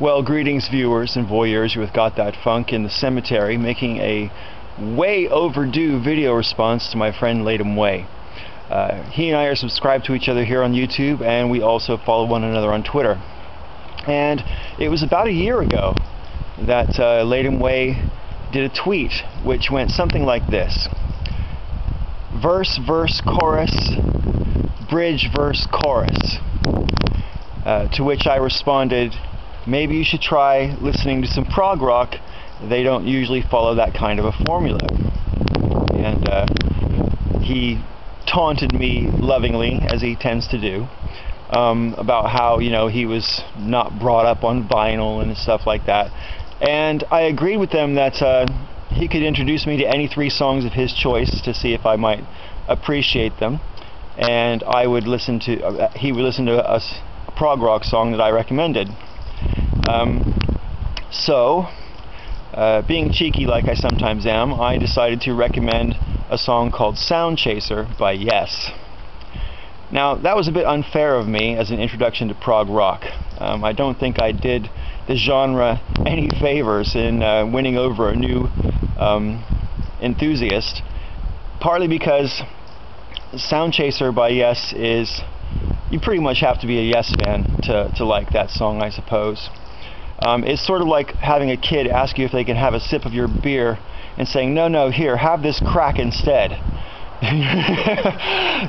Well, greetings viewers and voyeurs. You're with gothatfunk in the cemetery, making a way overdue video response to my friend LatumWay. He and I are subscribed to each other here on YouTube, and we also follow one another on Twitter. And it was about a year ago that LatumWay did a tweet which went something like this: verse, verse, chorus, bridge, verse, chorus. To which I responded, maybe you should try listening to some prog rock. They don't usually follow that kind of a formula. And he taunted me lovingly, as he tends to do, about how, you know, he was not brought up on vinyl and stuff like that. And I agreed with them that he could introduce me to any 3 songs of his choice to see if I might appreciate them, and I would listen to he would listen to a prog rock song that I recommended. So, being cheeky like I sometimes am, I decided to recommend a song called Sound Chaser by Yes. Now, that was a bit unfair of me as an introduction to prog rock. I don't think I did the genre any favors in winning over a new enthusiast, partly because Sound Chaser by Yes is, you pretty much have to be a Yes fan to like that song, I suppose. It's sort of like having a kid ask you if they can have a sip of your beer and saying, no, no, here, have this crack instead.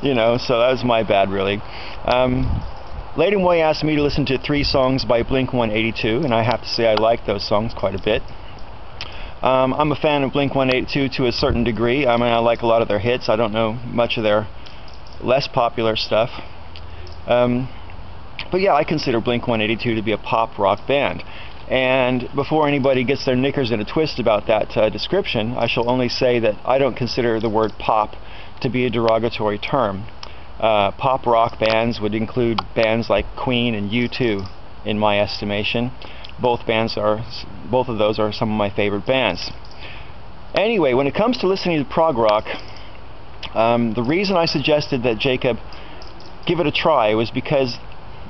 You know, so that was my bad, really. LatumWay asked me to listen to 3 songs by Blink-182, and I have to say I like those songs quite a bit. I'm a fan of Blink-182 to a certain degree. I mean, I like a lot of their hits. I don't know much of their less popular stuff. But yeah, I consider Blink-182 to be a pop rock band. And before anybody gets their knickers in a twist about that description, I shall only say that I don't consider the word pop to be a derogatory term. Pop rock bands would include bands like Queen and U2, in my estimation. Both of those are some of my favorite bands. Anyway, when it comes to listening to prog rock, the reason I suggested that Jacob give it a try was because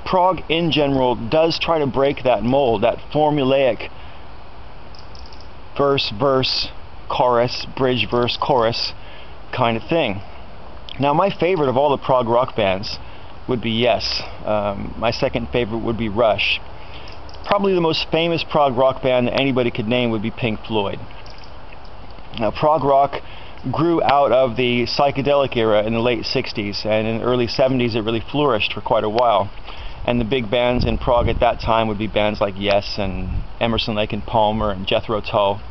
prog in general does try to break that mold, that formulaic verse, verse, chorus, bridge, verse, chorus kind of thing. Now, my favorite of all the prog rock bands would be Yes. My second favorite would be Rush. Probably the most famous prog rock band that anybody could name would be Pink Floyd. Now, prog rock grew out of the psychedelic era in the late 60s, and in the early 70s it really flourished for quite a while. And the big bands in prog at that time would be bands like Yes and Emerson, Lake and Palmer and Jethro Tull,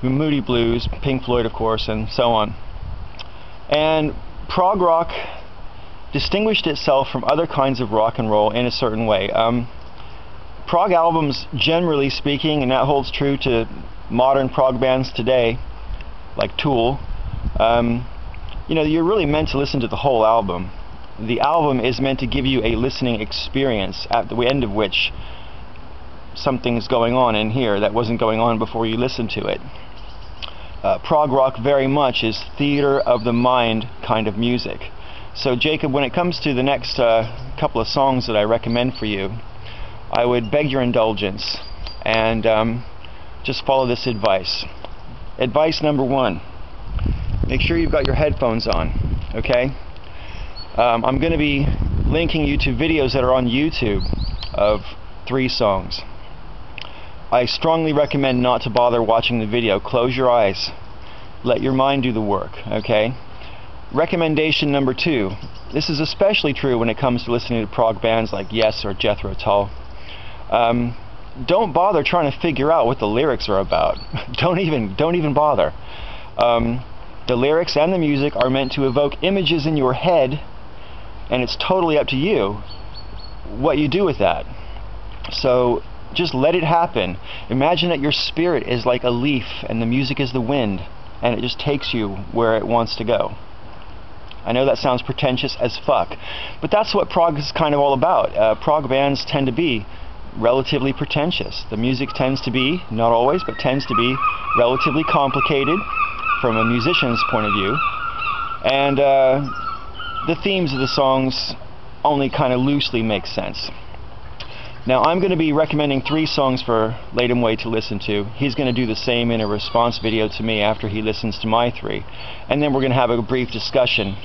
Moody Blues, Pink Floyd, of course, and so on. And prog rock distinguished itself from other kinds of rock and roll in a certain way. Prog albums, generally speaking, and that holds true to modern prog bands today, like Tool, you know, you're really meant to listen to the whole album. The album is meant to give you a listening experience, at the end of which something's going on in here that wasn't going on before you listened to it. Prog rock very much is theater of the mind kind of music. So Jacob, when it comes to the next couple of songs that I recommend for you, I would beg your indulgence and just follow this advice. Advice number 1, make sure you've got your headphones on, okay? I'm going to be linking you to videos that are on YouTube of 3 songs. I strongly recommend not to bother watching the video. Close your eyes. Let your mind do the work, okay? Recommendation number 2. This is especially true when it comes to listening to prog bands like Yes or Jethro Tull. Don't bother trying to figure out what the lyrics are about. Don't even bother. The lyrics and the music are meant to evoke images in your head, and it's totally up to you what you do with that. So just let it happen. Imagine that your spirit is like a leaf and the music is the wind, and it just takes you where it wants to go. I know that sounds pretentious as fuck, but that's what prog is kind of all about. Prog bands tend to be relatively pretentious. The music tends to be, not always, but tends to be relatively complicated from a musician's point of view, and the themes of the songs only kind of loosely make sense. Now I'm going to be recommending 3 songs for LatumWay to listen to. He's going to do the same in a response video to me after he listens to my 3. And then we're going to have a brief discussion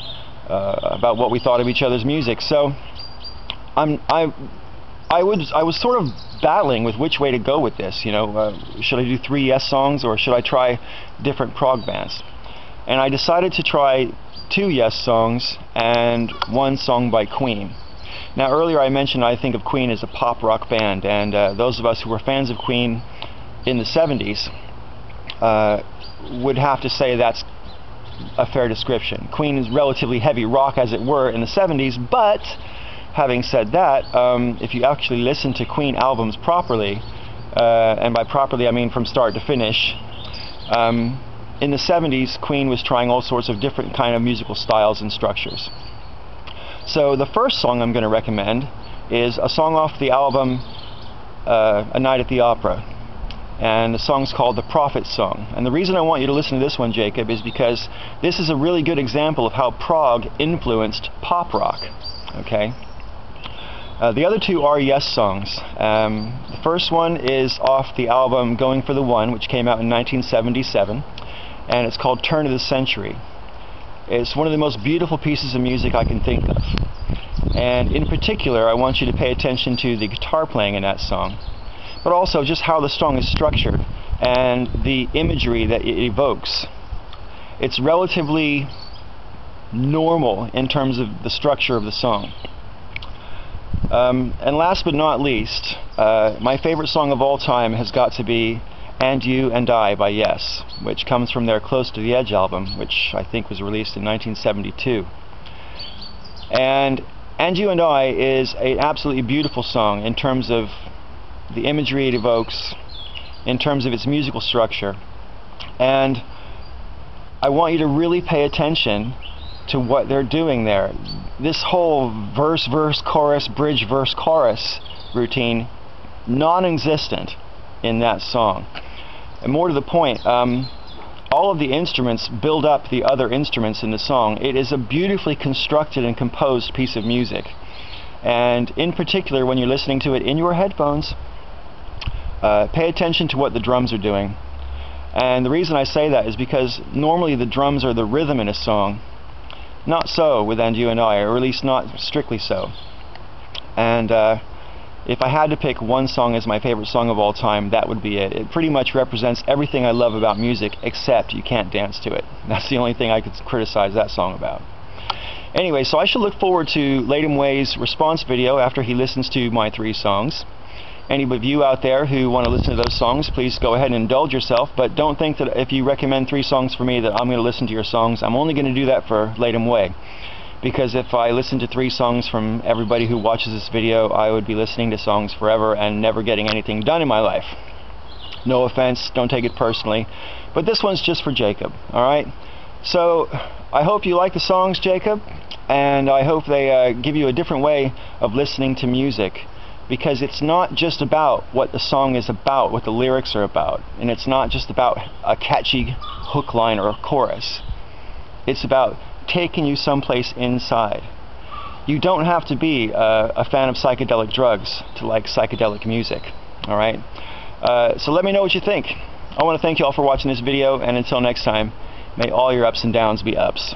about what we thought of each other's music. So I was sort of battling with which way to go with this. You know, should I do 3 Yes songs or should I try different prog bands? And I decided to try 2 Yes songs and 1 song by Queen. Now earlier I mentioned I think of Queen as a pop rock band, and those of us who were fans of Queen in the 70s would have to say that's a fair description. Queen is relatively heavy rock, as it were, in the 70s, but having said that, if you actually listen to Queen albums properly, and by properly I mean from start to finish, in the 70s Queen was trying all sorts of different kind of musical styles and structures. So the first song I'm going to recommend is a song off the album A Night at the Opera, and the song's called The Prophet Song. And the reason I want you to listen to this one, Jacob, is because this is a really good example of how prog influenced pop rock. Okay? The other 2 are Yes songs. The first one is off the album Going for the One, which came out in 1977, and it's called Turn of the Century. It's one of the most beautiful pieces of music I can think of. And in particular, I want you to pay attention to the guitar playing in that song, but also just how the song is structured and the imagery that it evokes. It's relatively normal in terms of the structure of the song. And last but not least, my favorite song of all time has got to be And You and I by Yes, which comes from their Close to the Edge album, which I think was released in 1972. And You and I is an absolutely beautiful song in terms of the imagery it evokes, in terms of its musical structure. And I want you to really pay attention to what they're doing there. This whole verse, chorus, bridge, verse, chorus routine, non-existent in that song. And more to the point, all of the instruments build up the other instruments in the song. It is a beautifully constructed and composed piece of music. And in particular, when you're listening to it in your headphones, pay attention to what the drums are doing. And the reason I say that is because normally the drums are the rhythm in a song. Not so with And You and I, or at least not strictly so. And if I had to pick 1 song as my favorite song of all time, that would be it. It pretty much represents everything I love about music, except you can't dance to it. That's the only thing I could criticize that song about. Anyway, so I should look forward to LatumWay's response video after he listens to my 3 songs. Any of you out there who want to listen to those songs, please go ahead and indulge yourself, but don't think that if you recommend 3 songs for me that I'm going to listen to your songs. I'm only going to do that for LatumWay, because if I listen to 3 songs from everybody who watches this video, I would be listening to songs forever and never getting anything done in my life. No offense, don't take it personally, but this one's just for Jacob, alright? So I hope you like the songs, Jacob, and I hope they give you a different way of listening to music, because it's not just about what the song is about, what the lyrics are about, and it's not just about a catchy hook line or a chorus. It's about taking you someplace inside. You don't have to be a fan of psychedelic drugs to like psychedelic music, alright? So let me know what you think. I want to thank you all for watching this video, and until next time, may all your ups and downs be ups.